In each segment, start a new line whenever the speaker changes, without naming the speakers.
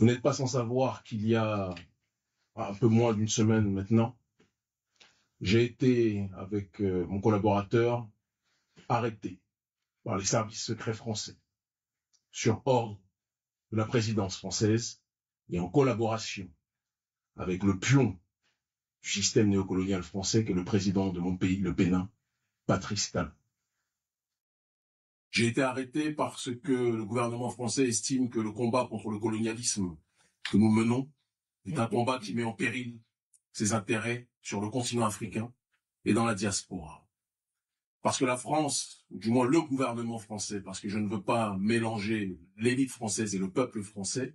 Vous n'êtes pas sans savoir qu'il y a un peu moins d'une semaine maintenant, j'ai été, avec mon collaborateur, arrêté par les services secrets français sur ordre de la présidence française et en collaboration avec le pion du système néocolonial français qui est le président de mon pays, le Bénin, Patrice Talon. J'ai été arrêté parce que le gouvernement français estime que le combat contre le colonialisme que nous menons est un combat qui met en péril ses intérêts sur le continent africain et dans la diaspora. Parce que la France, ou du moins le gouvernement français, parce que je ne veux pas mélanger l'élite française et le peuple français,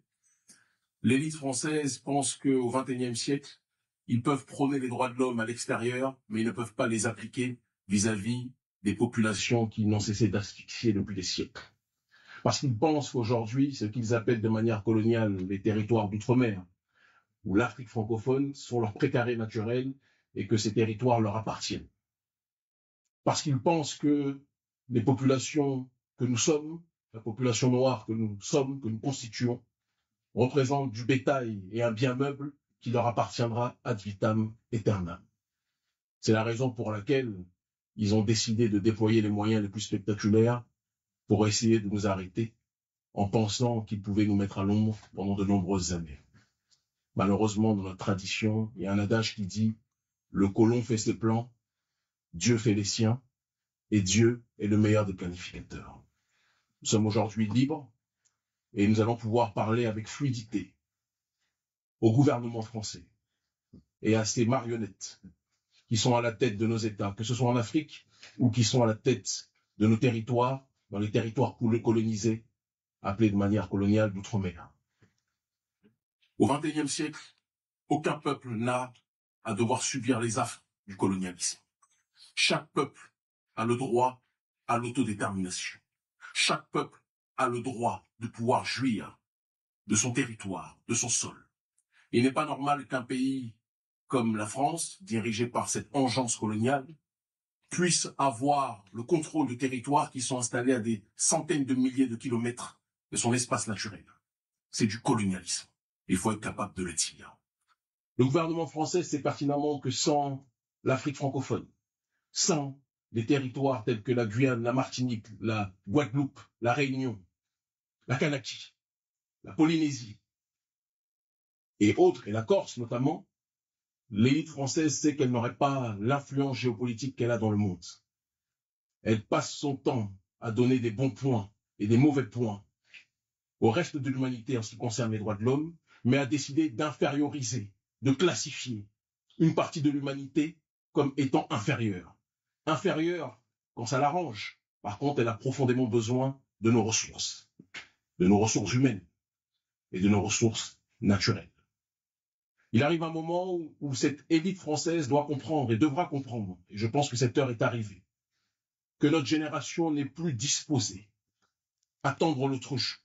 l'élite française pense qu'au XXIe siècle, ils peuvent prôner les droits de l'homme à l'extérieur, mais ils ne peuvent pas les appliquer vis-à-vis des populations qui n'ont cessé d'asphyxier depuis des siècles. Parce qu'ils pensent qu'aujourd'hui, ce qu'ils appellent de manière coloniale les territoires d'outre-mer, ou l'Afrique francophone, sont leurs précarés naturels et que ces territoires leur appartiennent. Parce qu'ils pensent que les populations que nous sommes, la population noire que nous sommes, que nous constituons, représentent du bétail et un bien meuble qui leur appartiendra ad vitam aeternam. C'est la raison pour laquelle ils ont décidé de déployer les moyens les plus spectaculaires pour essayer de nous arrêter en pensant qu'ils pouvaient nous mettre à l'ombre pendant de nombreuses années. Malheureusement, dans notre tradition, il y a un adage qui dit « Le colon fait ses plans, Dieu fait les siens, et Dieu est le meilleur des planificateurs. » Nous sommes aujourd'hui libres et nous allons pouvoir parler avec fluidité au gouvernement français et à ces marionnettes qui sont à la tête de nos États, que ce soit en Afrique ou qui sont à la tête de nos territoires, dans les territoires colonisés, appelés de manière coloniale d'outre-mer. Au XXIe siècle, aucun peuple n'a à devoir subir les affres du colonialisme. Chaque peuple a le droit à l'autodétermination. Chaque peuple a le droit de pouvoir jouir de son territoire, de son sol. Il n'est pas normal qu'un pays comme la France, dirigé par cette engeance coloniale, puisse avoir le contrôle de territoires qui sont installés à des centaines de milliers de kilomètres de son espace naturel. C'est du colonialisme. Il faut être capable de le dire. Le gouvernement français sait pertinemment que sans l'Afrique francophone, sans les territoires tels que la Guyane, la Martinique, la Guadeloupe, la Réunion, la Kanaki, la Polynésie et autres, et la Corse notamment, l'élite française sait qu'elle n'aurait pas l'influence géopolitique qu'elle a dans le monde. Elle passe son temps à donner des bons points et des mauvais points au reste de l'humanité en ce qui concerne les droits de l'homme, mais a décidé d'inférioriser, de classifier une partie de l'humanité comme étant inférieure. Inférieure quand ça l'arrange. Par contre, elle a profondément besoin de nos ressources humaines et de nos ressources naturelles. Il arrive un moment où cette élite française doit comprendre et devra comprendre, et je pense que cette heure est arrivée, que notre génération n'est plus disposée à tendre l'autruche,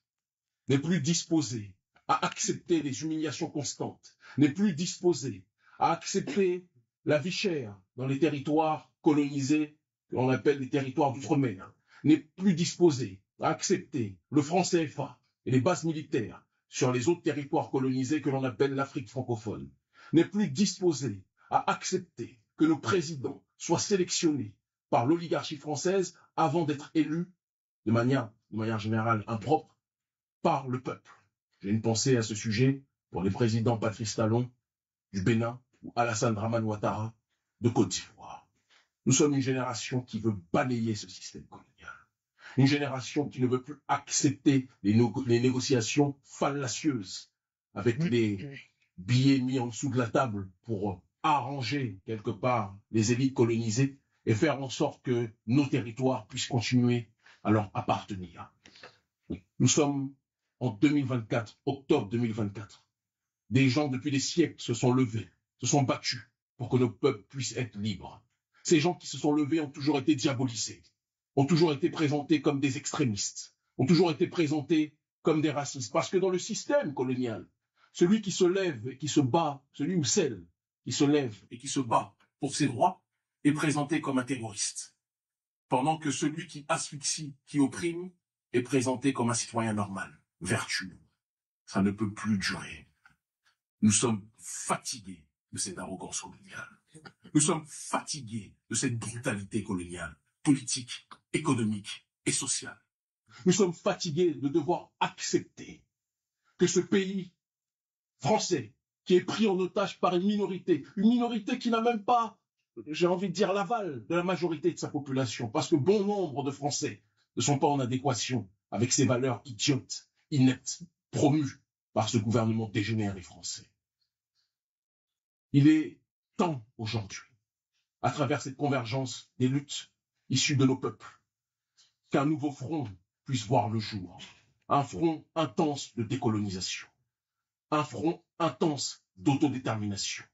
n'est plus disposée à accepter les humiliations constantes, n'est plus disposée à accepter la vie chère dans les territoires colonisés, que l'on appelle les territoires d'outre-mer, n'est plus disposée à accepter le franc CFA et les bases militaires sur les autres territoires colonisés que l'on appelle l'Afrique francophone, n'est plus disposée à accepter que nos présidents soient sélectionnés par l'oligarchie française avant d'être élus de manière générale impropre par le peuple. J'ai une pensée à ce sujet pour les présidents Patrice Talon du Bénin ou Alassane Dramane Ouattara de Côte d'Ivoire. Nous sommes une génération qui veut balayer ce système colonial. Une génération qui ne veut plus accepter les négociations fallacieuses avec les billets mis en dessous de la table pour arranger quelque part les élites colonisées et faire en sorte que nos territoires puissent continuer à leur appartenir. Nous sommes en 2024, octobre 2024. Des gens depuis des siècles se sont levés, se sont battus pour que nos peuples puissent être libres. Ces gens qui se sont levés ont toujours été diabolisés, ont toujours été présentés comme des extrémistes, ont toujours été présentés comme des racistes. Parce que dans le système colonial, celui qui se lève et qui se bat, celui ou celle qui se lève et qui se bat pour ses droits, est présenté comme un terroriste. Pendant que celui qui asphyxie, qui opprime, est présenté comme un citoyen normal, vertueux. Ça ne peut plus durer. Nous sommes fatigués de cette arrogance coloniale. Nous sommes fatigués de cette brutalité coloniale, politique, économique et sociale. Nous sommes fatigués de devoir accepter que ce pays français, qui est pris en otage par une minorité qui n'a même pas, j'ai envie de dire, l'aval de la majorité de sa population, parce que bon nombre de Français ne sont pas en adéquation avec ces valeurs idiotes, ineptes, promues par ce gouvernement dégénéré français. Il est temps aujourd'hui, à travers cette convergence des luttes issues de nos peuples, qu'un nouveau front puisse voir le jour, un front intense de décolonisation, un front intense d'autodétermination.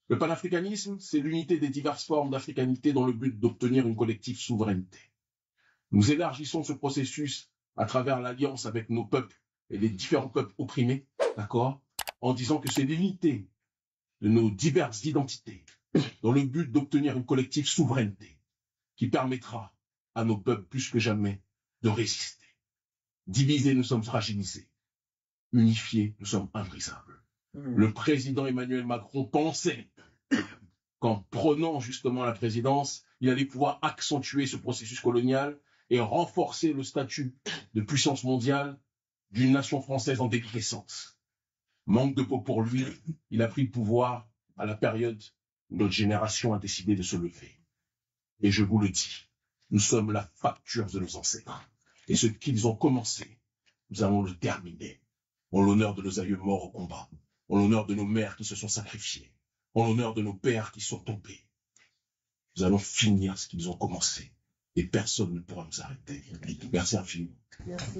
Le panafricanisme, c'est l'unité des diverses formes d'africanité dans le but d'obtenir une collective souveraineté. Nous élargissons ce processus à travers l'alliance avec nos peuples et les différents peuples opprimés, d'accord, en disant que c'est l'unité de nos diverses identités dans le but d'obtenir une collective souveraineté qui permettra à nos peuples plus que jamais de résister. Divisés, nous sommes fragilisés. Unifiés, nous sommes inbrisables. Le président Emmanuel Macron pensait qu'en prenant justement la présidence, il allait pouvoir accentuer ce processus colonial et renforcer le statut de puissance mondiale d'une nation française en déliquescence. Manque de peau pour lui, il a pris le pouvoir à la période où notre génération a décidé de se lever. Et je vous le dis, nous sommes la facture de nos ancêtres. Et ce qu'ils ont commencé, nous allons le terminer. En l'honneur de nos aïeux morts au combat, en l'honneur de nos mères qui se sont sacrifiées, en l'honneur de nos pères qui sont tombés. Nous allons finir ce qu'ils ont commencé. Et personne ne pourra nous arrêter. Merci infiniment.
Merci.